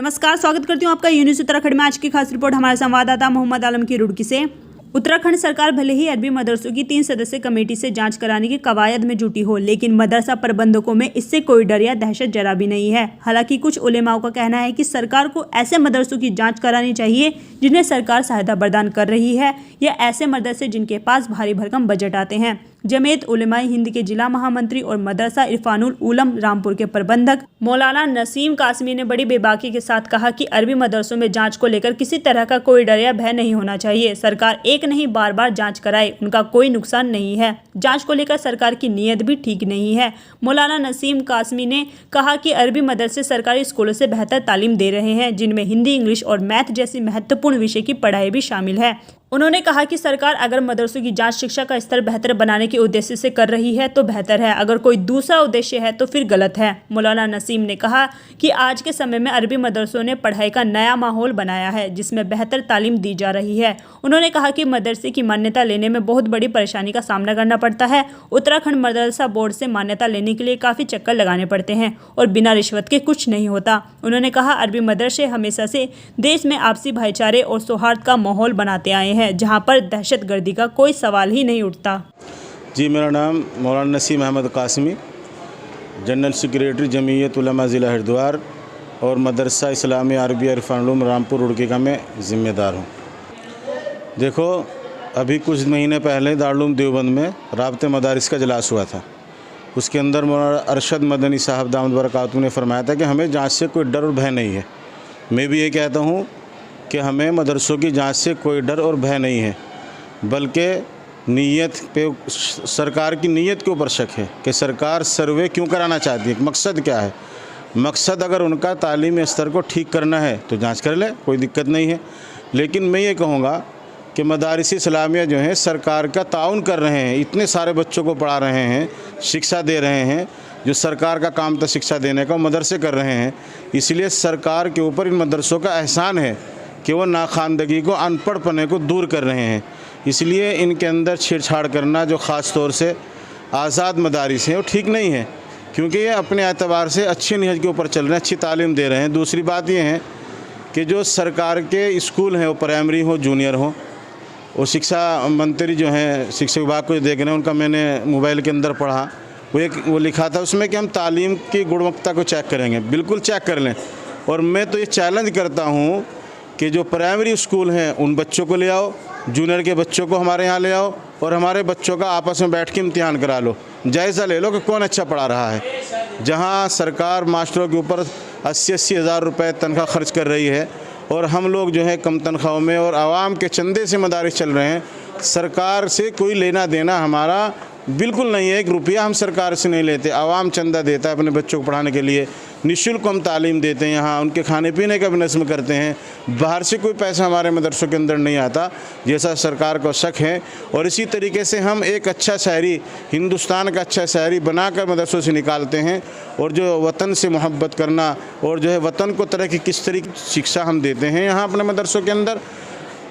नमस्कार, स्वागत करती हूँ आपका यूनिस उत्तराखंड में। आज की खास रिपोर्ट हमारे संवाददाता मोहम्मद आलम की रुड़की से। उत्तराखंड सरकार भले ही अरबी मदरसों की 3 सदस्यीय कमेटी से जांच कराने की कवायद में जुटी हो, लेकिन मदरसा प्रबंधकों में इससे कोई डर या दहशत जरा भी नहीं है। हालांकि कुछ उलेमाओं का कहना है कि सरकार को ऐसे मदरसों की जांच करानी चाहिए जिन्हें सरकार सहायता प्रदान कर रही है, या ऐसे मदरसे जिनके पास भारी भरकम बजट आते हैं। जमीयत उलेमाए हिंद के जिला महामंत्री और मदरसा इरफानुल उलम रामपुर के प्रबंधक मौलाना नसीम कासमी ने बड़ी बेबाकी के साथ कहा कि अरबी मदरसों में जांच को लेकर किसी तरह का कोई डर या भय नहीं होना चाहिए। सरकार एक नहीं बार बार जांच कराए, उनका कोई नुकसान नहीं है। जांच को लेकर सरकार की नीयत भी ठीक नहीं है। मौलाना नसीम कासमी ने कहा कि अरबी मदरसे सरकारी स्कूलों से बेहतर तालीम दे रहे हैं, जिनमें हिंदी, इंग्लिश और मैथ जैसी महत्वपूर्ण विषय की पढ़ाई भी शामिल है। उन्होंने कहा कि सरकार अगर मदरसों की जांच शिक्षा का स्तर बेहतर बनाने के उद्देश्य से कर रही है तो बेहतर है, अगर कोई दूसरा उद्देश्य है तो फिर गलत है। मौलाना नसीम ने कहा कि आज के समय में अरबी मदरसों ने पढ़ाई का नया माहौल बनाया है, जिसमें बेहतर तालीम दी जा रही है। उन्होंने कहा कि मदरसे की मान्यता लेने में बहुत बड़ी परेशानी का सामना करना पड़ता है। उत्तराखंड मदरसा बोर्ड से मान्यता लेने के लिए काफ़ी चक्कर लगाने पड़ते हैं और बिना रिश्वत के कुछ नहीं होता। उन्होंने कहा अरबी मदरसे हमेशा से देश में आपसी भाईचारे और सौहार्द का माहौल बनाते आए हैं, जहां पर दहशतगर्दी का कोई सवाल ही नहीं उठता। जी, मेरा नाम मौलाना नसीम अहमद कासमी, जनरल सेक्रेटरी जमीयत उलमा ज़िला हरिद्वार और मदरसा इस्लामी अरबी इरफानुल उलम रामपुर रुड़की का मैं ज़िम्मेदार हूँ। देखो, अभी कुछ महीने पहले दारुल उलूम देवबंद में राब्ते मदारिस का इजलास हुआ था। उसके अंदर मौलाना अरशद मदनी साहब दामद बरकातुहू ने फरमाया था कि हमें जाँच से कोई डर और भय नहीं है। मैं भी ये कहता हूँ कि हमें मदरसों की जांच से कोई डर और भय नहीं है, बल्कि नीयत पे, सरकार की नीयत के ऊपर शक है कि सरकार सर्वे क्यों कराना चाहती है, मकसद क्या है। मकसद अगर उनका तालीमी स्तर को ठीक करना है तो जांच कर ले, कोई दिक्कत नहीं है। लेकिन मैं ये कहूँगा कि मदारिस इस्लामिया जो हैं सरकार का ताउन कर रहे हैं, इतने सारे बच्चों को पढ़ा रहे हैं, शिक्षा दे रहे हैं, जो सरकार का काम था शिक्षा देने का, मदरसे कर रहे हैं। इसलिए सरकार के ऊपर इन मदरसों का एहसान है कि वो नाखानदगी को, अनपढ़पने को दूर कर रहे हैं। इसलिए इनके अंदर छेड़छाड़ करना जो ख़ास तौर से आज़ाद मदारिस हैं वो ठीक नहीं है, क्योंकि ये अपने एतबार से अच्छी निहज के ऊपर चल रहे हैं, अच्छी तालीम दे रहे हैं। दूसरी बात ये है कि जो सरकार के स्कूल हैं, वो प्राइमरी हो, जूनियर हो, वो शिक्षा मंत्री जो हैं, शिक्षा विभाग को देख रहे हैं, उनका मैंने मोबाइल के अंदर पढ़ा, वो लिखा था उसमें कि हम तालीम की गुणवत्ता को चेक करेंगे। बिल्कुल चेक कर लें। और मैं तो ये चैलेंज करता हूँ कि जो प्राइमरी स्कूल हैं उन बच्चों को ले आओ, जूनियर के बच्चों को हमारे यहाँ ले आओ और हमारे बच्चों का आपस में बैठ के इम्तिहान करा लो, जायज़ा ले लो कि कौन अच्छा पढ़ा रहा है। जहाँ सरकार मास्टरों के ऊपर 80-80 हज़ार रुपये तनख्वाह खर्च कर रही है और हम लोग जो है कम तनख्वाहों में और आवाम के चंदे से मदारिस चल रहे हैं, सरकार से कोई लेना देना हमारा बिल्कुल नहीं है। 1 रुपया हम सरकार से नहीं लेते, आवाम चंदा देता है अपने बच्चों को पढ़ाने के लिए। निःशुल्क हम तालीम देते हैं, यहाँ उनके खाने पीने का भी नज़्म करते हैं। बाहर से कोई पैसा हमारे मदरसों के अंदर नहीं आता, जैसा सरकार को शक है। और इसी तरीके से हम एक अच्छा शायरी, हिंदुस्तान का अच्छा शायरी बनाकर मदरसों से निकालते हैं। और जो वतन से मोहब्बत करना और जो है वतन को तरह की किस तरीके की शिक्षा हम देते हैं यहाँ अपने मदरसों के अंदर।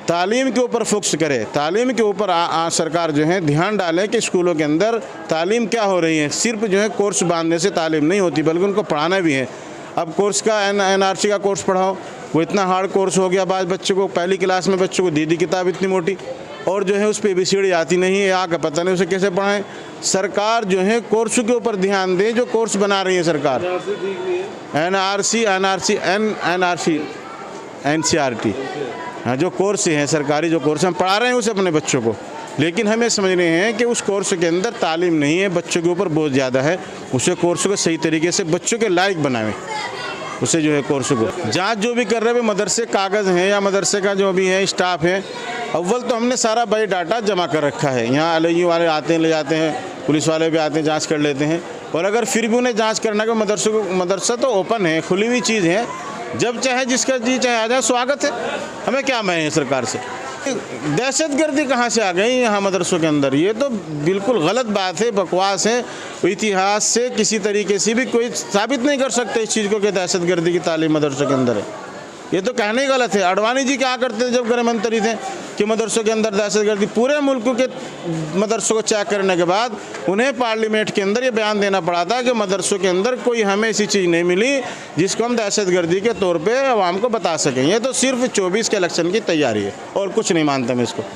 तालीम के ऊपर फोकस करे, तालीम के ऊपर सरकार जो है ध्यान डाले कि स्कूलों के अंदर तालीम क्या हो रही है। सिर्फ जो है कोर्स बांधने से तालीम नहीं होती, बल्कि उनको पढ़ाना भी है। अब कोर्स का NRC का कोर्स पढ़ाओ, वो इतना हार्ड कोर्स हो गया। बाद बच्चों को पहली क्लास में बच्चों को दीदी किताब इतनी मोटी, और जो है उस पर ABCD आती नहीं है, आगे पता नहीं उसे कैसे पढ़ाएं। सरकार जो है कोर्सों के ऊपर ध्यान दे, जो कोर्स बना रही है सरकार। NRC NCERT, हाँ, जो कोर्स हैं सरकारी, जो कोर्स हम पढ़ा रहे हैं उसे अपने बच्चों को, लेकिन हमें समझने हैं कि उस कोर्स के अंदर तालीम नहीं है, बच्चों के ऊपर बहुत ज़्यादा है। उसे कोर्स को सही तरीके से बच्चों के लायक बनावें, उसे जो है कोर्स को। जांच जो भी कर रहे हैं मदरसे कागज़ हैं या मदरसे का जो भी है स्टाफ है, अव्वल तो हमने सारा बायोडाटा जमा कर रखा है। यहाँ LIU वाले आते हैं, ले जाते हैं, पुलिस वाले भी आते हैं, जाँच कर लेते हैं। और अगर फिर भी उन्हें जाँच करना कि मदरसा तो ओपन है, खुली हुई चीज़ है, जब चाहे जिसका जी चाहे आ जाए, स्वागत है। हमें क्या मैं है सरकार से। दहशतगर्दी कहाँ से आ गई यहाँ मदरसों के अंदर, ये तो बिल्कुल गलत बात है, बकवास है। इतिहास से किसी तरीके से भी कोई साबित नहीं कर सकते इस चीज़ को कि दहशतगर्दी की तालीम मदरसों के अंदर है। ये तो कहने ही गलत है। अडवाणी जी क्या करते थे जब गृह मंत्री थे कि मदरसों के अंदर दहशतगर्दी, पूरे मुल्क के मदरसों को चेक करने के बाद उन्हें पार्लियामेंट के अंदर ये बयान देना पड़ा था कि मदरसों के अंदर कोई हमें ऐसी चीज़ नहीं मिली जिसको हम दहशतगर्दी के तौर पे आवाम को बता सकें। ये तो सिर्फ 24 के इलेक्शन की तैयारी है और कुछ नहीं मानता मैं इसको।